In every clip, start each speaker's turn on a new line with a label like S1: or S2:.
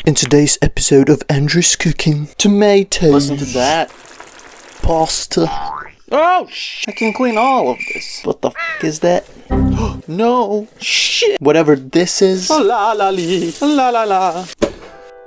S1: In today's episode of Andrew's Cooking, tomatoes.
S2: Listen to that.
S1: Pasta.
S2: Oh, I can clean all of this.
S1: What the f is that? No. Shit. Whatever this is.
S2: La la lee. La la la.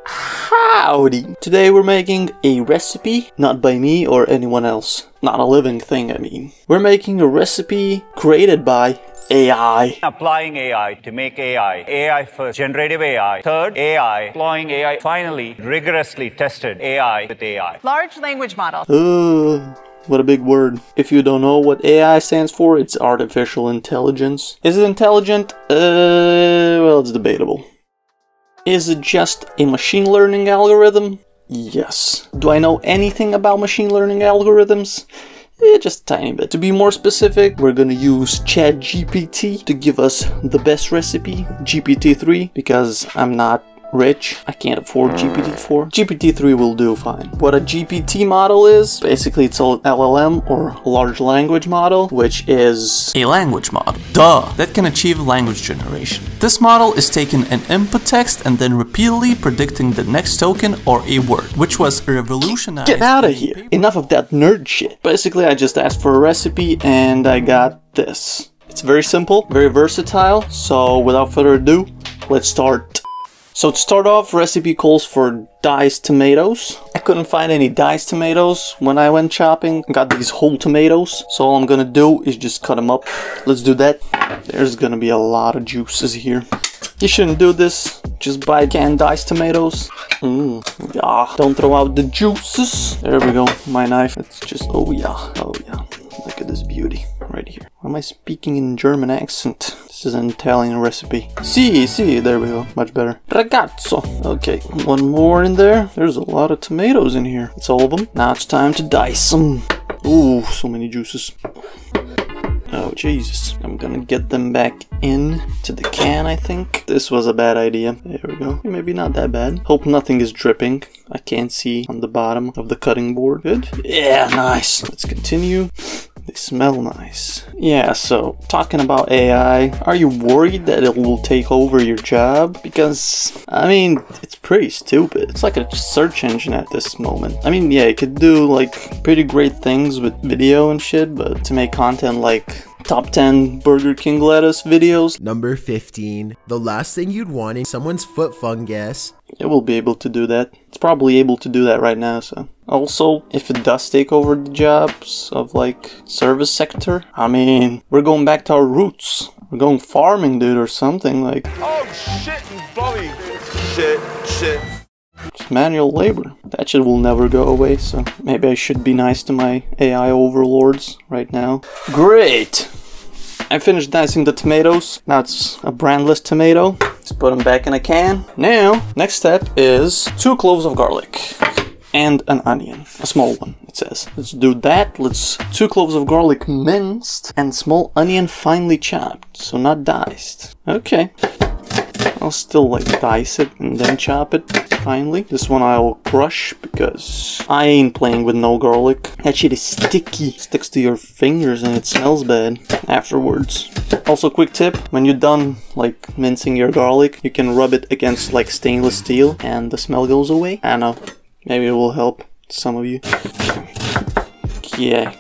S1: Howdy. Today we're making a recipe, not by me or anyone else. Not a living thing, I mean. We're making a recipe created by AI.
S3: Applying AI to make AI. AI first, generative AI. Third, AI. Applying AI. Finally, rigorously tested AI with AI.
S4: Large language model.
S1: What a big word. If you don't know what AI stands for, it's artificial intelligence. Is it intelligent? Well, it's debatable. Is it just a machine learning algorithm? Yes. Do I know anything about machine learning algorithms? Just a tiny bit. To be more specific, we're gonna use ChatGPT to give us the best recipe, GPT-3, because I'm not rich. I can't afford GPT-4. GPT-3 will do fine. What a GPT model is, basically it's an LLM or large language model, which is
S5: a language model. Duh! That can achieve language generation. This model is taking an input text and then repeatedly predicting the next token or a word, which was revolutionized.
S1: Get out of here! Enough of that nerd shit. Basically, I just asked for a recipe and I got this. It's very simple, very versatile, so without further ado, let's start. So to start off, recipe calls for diced tomatoes. I couldn't find any diced tomatoes when I went shopping. I got these whole tomatoes. So all I'm gonna do is just cut them up. Let's do that. There's gonna be a lot of juices here. You shouldn't do this. Just buy canned diced tomatoes. Yeah. Don't throw out the juices. There we go. My knife. It's just, oh yeah. Oh yeah. Look at this beauty right here. Why am I speaking in German accent? This is an Italian recipe. See, there we go. Much better. Ragazzo. Okay, one more in there. There's a lot of tomatoes in here. That's all of them. Now it's time to dice them. Ooh, so many juices. Oh, Jesus. I'm gonna get them back in to the can, I think. This was a bad idea. There we go. Maybe not that bad. Hope nothing is dripping. I can't see on the bottom of the cutting board. Good? Yeah, nice. Let's continue. They smell nice. Yeah, so talking about AI, are you worried that it will take over your job? Because, I mean, it's pretty stupid. It's like a search engine at this moment. I mean, yeah, it could do like pretty great things with video and shit, but to make content like top 10 Burger King lettuce videos.
S6: Number 15. The last thing you'd want is someone's foot fungus.
S1: It will be able to do that. It's probably able to do that right now, so. Also, if it does take over the jobs of like service sector, I mean, we're going back to our roots. We're going farming, dude, or something like.
S7: Oh shit, Bobby. Shit.
S1: Just manual labor. That shit will never go away, so maybe I should be nice to my AI overlords right now. Great! I finished dicing the tomatoes. Now it's a brandless tomato. Let's put them back in a can. Now, next step is 2 cloves of garlic. And an onion. A small one, it says. Let's do that. 2 cloves of garlic minced and small onion finely chopped. So not diced. Okay. I'll still like dice it and then chop it finely. This one I'll crush because I ain't playing with no garlic. That shit is sticky. Sticks to your fingers and it smells bad afterwards. Also, quick tip, when you're done like mincing your garlic, you can rub it against like stainless steel and the smell goes away. I don't know. Maybe it will help some of you. Yeah.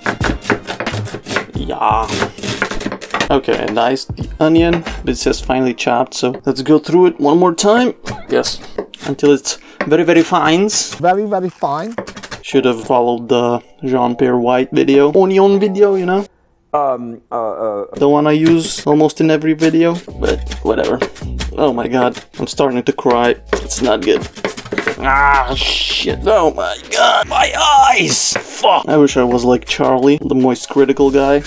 S1: Okay, I diced the onion, but it says finely chopped, so let's go through it one more time. Yes, until it's very, very fine.
S6: Very, very fine.
S1: Should have followed the Jean-Pierre White video. Onion video, you know? The one I use almost in every video, but whatever. Oh my god, I'm starting to cry. It's not good. Ah, shit. Oh my god, my eyes! Fuck! I wish I was like Charlie, the moist critical guy.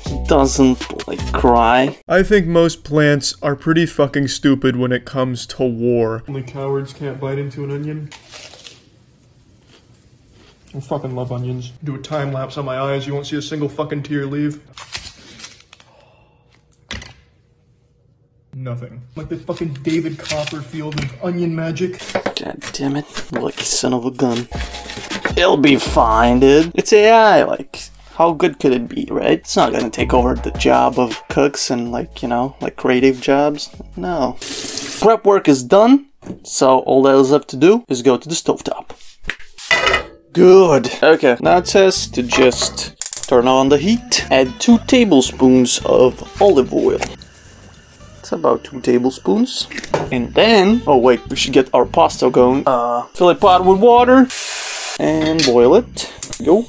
S1: He doesn't, like, cry.
S8: I think most plants are pretty fucking stupid when it comes to war. Only cowards can't bite into an onion. I fucking love onions. Do a time lapse on my eyes, you won't see a single fucking tear leave. Nothing. Like the fucking David Copperfield of onion magic.
S1: God damn it. Lucky son of a gun. It'll be fine, dude. It's AI, like, how good could it be, right? It's not gonna take over the job of cooks and, like, you know, like creative jobs. No. Prep work is done. So all that is left to do is go to the stovetop. Good. Okay, now it says to just turn on the heat. Add 2 tablespoons of olive oil. It's about 2 tablespoons. And then, oh wait, we should get our pasta going. Fill a pot with water and boil it. Go.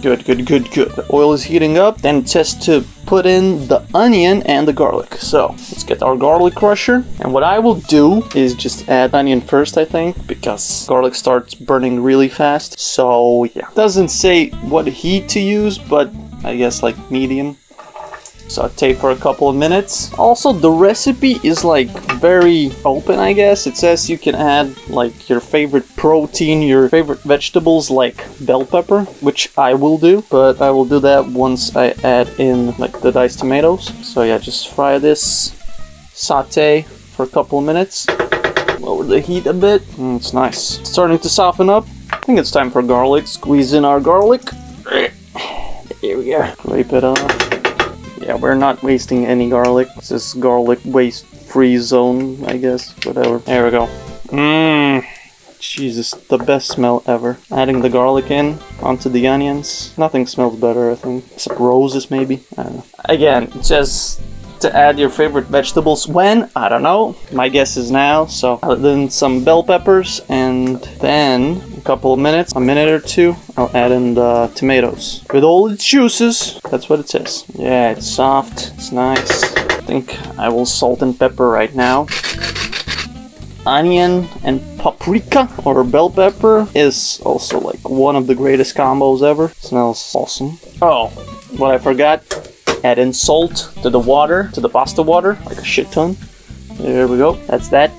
S1: Good, good, good, good. The oil is heating up. Then it says to put in the onion and the garlic. So let's get our garlic crusher. And what I will do is just add onion first, I think, because garlic starts burning really fast. So yeah, doesn't say what heat to use, but I guess like medium. Saute for a couple of minutes. Also, the recipe is like very open, I guess. It says you can add like your favorite protein, your favorite vegetables like bell pepper, which I will do, but I will do that once I add in like the diced tomatoes. So yeah, just fry this, saute for a couple of minutes, lower the heat a bit. It's nice. It's starting to soften up. I think it's time for garlic. Squeeze in our garlic. Here we go. Scrape it off. Yeah, we're not wasting any garlic. This is garlic waste-free zone, I guess. Whatever. There we go. Jesus, the best smell ever. Adding the garlic in onto the onions. Nothing smells better, I think. Except roses, maybe. I don't know. Again, it says to add your favorite vegetables when? I don't know. My guess is now. So I'll add in some bell peppers, and then a couple of minutes, a minute or two, I'll add in the tomatoes with all its juices. That's what it says. Yeah, it's soft. It's nice. I think I will salt and pepper right now. Onion and paprika or bell pepper is also like one of the greatest combos ever. Smells awesome. Oh, what I forgot. Add in salt to the water, to the pasta water, like a shit ton. There we go, that's that.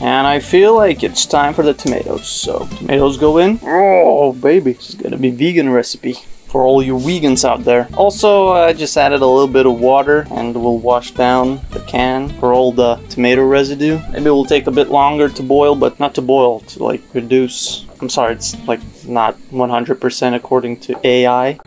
S1: And I feel like it's time for the tomatoes. So, tomatoes go in. Oh, baby, this is gonna be vegan recipe for all you vegans out there. Also, I just added a little bit of water and we'll wash down the can for all the tomato residue. Maybe it will take a bit longer to boil, but not to boil, to like reduce. I'm sorry, it's like not 100% according to AI.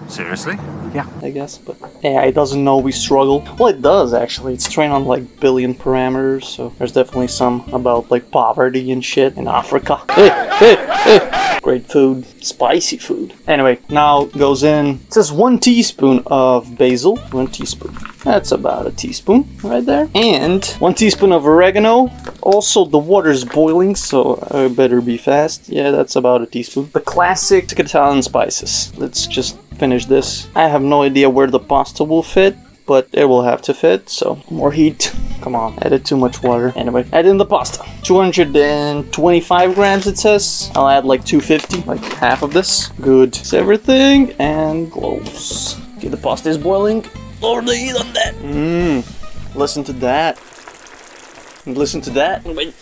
S3: Seriously?
S1: Yeah, I guess, but AI doesn't know we struggle. Well, it does, actually. It's trained on, like, billion parameters, so there's definitely some about, like, poverty and shit in Africa. Hey! Great food. Spicy food. Anyway, now it goes in. It says 1 teaspoon of basil. 1 teaspoon. That's about a teaspoon right there. And 1 teaspoon of oregano. Also, the water's boiling, so I better be fast. Yeah, that's about a teaspoon. The classic Italian spices. Let's just finish this. I have no idea where the pasta will fit, but it will have to fit, so more heat. Come on, added too much water. Anyway, add in the pasta. 225 grams it says. I'll add like 250, like half of this. Good. It's everything and cloves. Okay, the pasta is boiling. Lower the heat on that. Listen to that. Listen to that. Wait.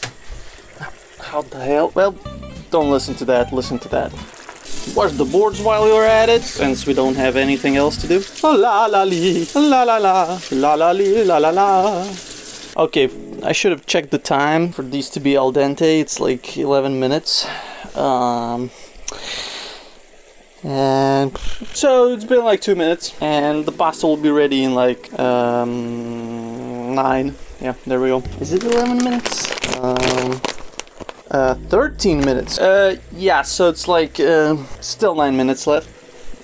S1: How the hell? Well, don't listen to that. Listen to that. Watch the boards while you're at it, since we don't have anything else to do. La la lee, la la la, la la lee, la la la. Okay, I should have checked the time for these to be al dente. It's like 11 minutes. And so it's been like 2 minutes, and the pasta will be ready in like 9. Yeah, there we go. Is it 11 minutes? 13 minutes. Yeah, so it's like, still 9 minutes left.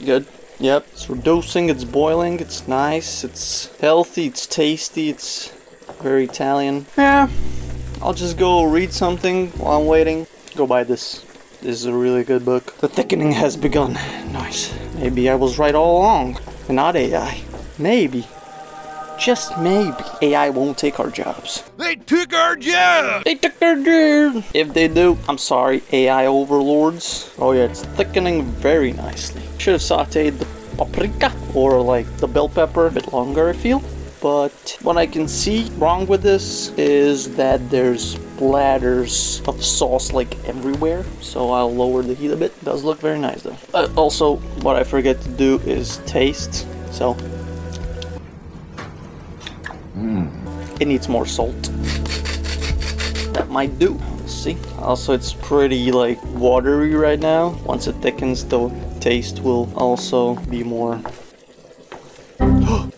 S1: Good. Yep, it's reducing, it's boiling, it's nice, it's healthy, it's tasty, it's very Italian. Yeah, I'll just go read something while I'm waiting. Go buy this. This is a really good book. The thickening has begun. Nice. Maybe I was right all along. And not AI. Maybe. Just maybe AI won't take our jobs.
S7: They took our job!
S1: They took our job! If they do, I'm sorry, AI overlords. Oh yeah, it's thickening very nicely. Should have sauteed the paprika or like the bell pepper a bit longer, I feel. But what I can see wrong with this is that there's splatters of sauce like everywhere. So I'll lower the heat a bit. It does look very nice though. Also, what I forget to do is taste. So it needs more salt. That might do. Let's see. Also, it's pretty like watery right now. Once it thickens, the taste will also be more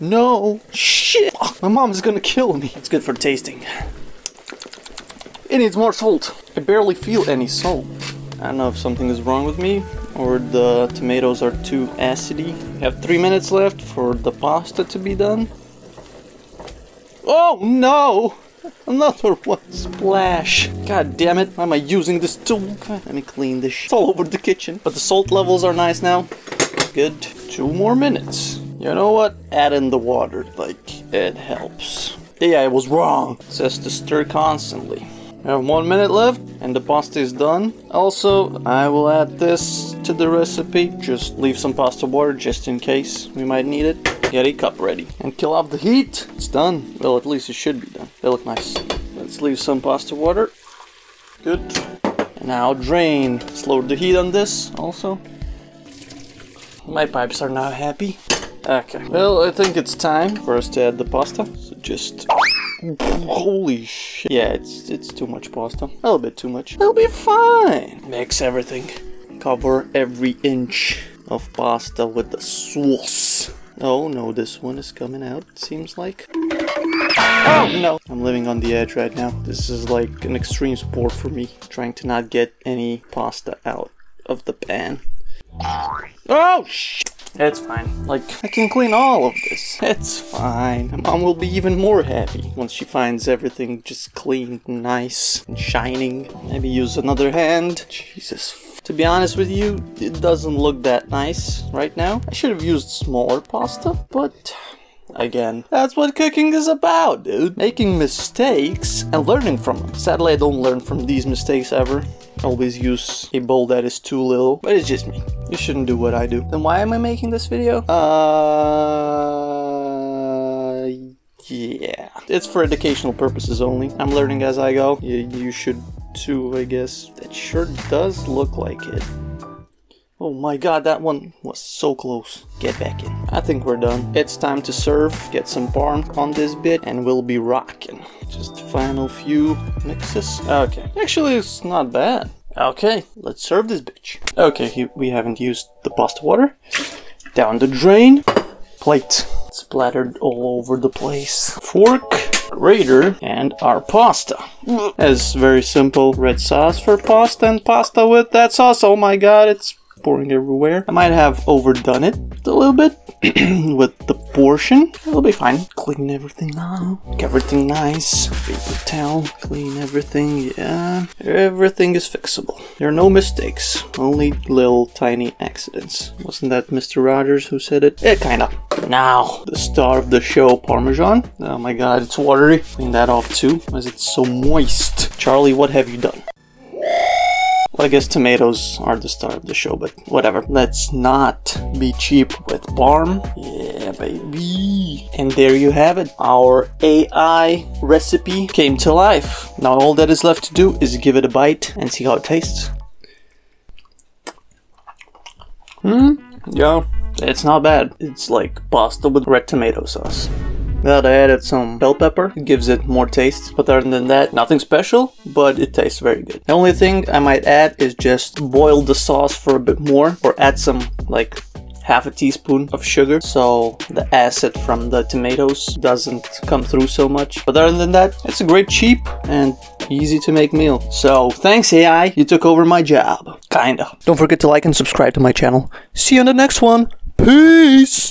S1: no. Shit. My mom's gonna kill me. It's good for tasting. It needs more salt. I barely feel any salt. I don't know if something is wrong with me or the tomatoes are too acidy. We have 3 minutes left for the pasta to be done. Oh no! Another one. Splash. God damn it. Why am I using this tool? Let me clean this shit. It's all over the kitchen. But the salt levels are nice now. Good. 2 more minutes. You know what? Add in the water. Like, it helps. Yeah, I was wrong. It says to stir constantly. We have 1 minute left and the pasta is done. Also, I will add this to the recipe. Just leave some pasta water just in case we might need it. Get a cup ready and kill off the heat. It's done. Well, at least it should be done. They look nice. Let's leave some pasta water. Good. And now drain. Let's lower the heat on this also. My pipes are now happy. Okay. Well, I think it's time for us to add the pasta. So just... Holy shit. Yeah, it's too much pasta. A little bit too much. It'll be fine. Mix everything. Cover every inch of pasta with the sauce. Oh no, this one is coming out, it seems like. Oh no! I'm living on the edge right now. This is like an extreme sport for me. Trying to not get any pasta out of the pan. Oh shit! It's fine. Like, I can clean all of this. It's fine. My mom will be even more happy once she finds everything just clean, nice, and shining. Maybe use another hand. Jesus. To be honest with you, it doesn't look that nice right now. I should have used smaller pasta, but... Again, that's what cooking is about, dude. Making mistakes and learning from them. Sadly, I don't learn from these mistakes ever. I always use a bowl that is too little, but it's just me. You shouldn't do what I do. Then why am I making this video? Yeah. It's for educational purposes only. I'm learning as I go. You should too, I guess. That sure does look like it. Oh my god, that one was so close. Get back in. I think we're done. It's time to serve. Get some parm on this bit and we'll be rocking. Just final few mixes. Okay. Actually, it's not bad. Okay, let's serve this bitch. Okay, we haven't used the pasta water. Down the drain. Plate. Splattered all over the place. Fork. Grater. And our pasta. It's very simple. Red sauce for pasta and pasta with that sauce. Oh my god, it's pouring everywhere. I might have overdone it a little bit with the portion. It'll be fine. Clean everything now. Make everything nice. Paper towel. Clean everything. Yeah. Everything is fixable. There are no mistakes. Only little tiny accidents. Wasn't that Mr. Rogers who said it? Yeah, kinda. Now, the star of the show, Parmesan. Oh my god, it's watery. Clean that off too. Why is it so moist? Charlie, what have you done? Well, I guess tomatoes are the star of the show, but whatever. Let's not be cheap with parm. Yeah, baby. And there you have it. Our AI recipe came to life. Now all that is left to do is give it a bite and see how it tastes. Yeah, it's not bad. It's like pasta with red tomato sauce. That I added some bell pepper, it gives it more taste, but other than that, nothing special, but it tastes very good. The only thing I might add is just boil the sauce for a bit more, or add some, like, half a teaspoon of sugar, so the acid from the tomatoes doesn't come through so much. But other than that, it's a great, cheap, and easy to make meal. So, thanks AI, you took over my job. Kinda. Don't forget to like and subscribe to my channel. See you on the next one. Peace!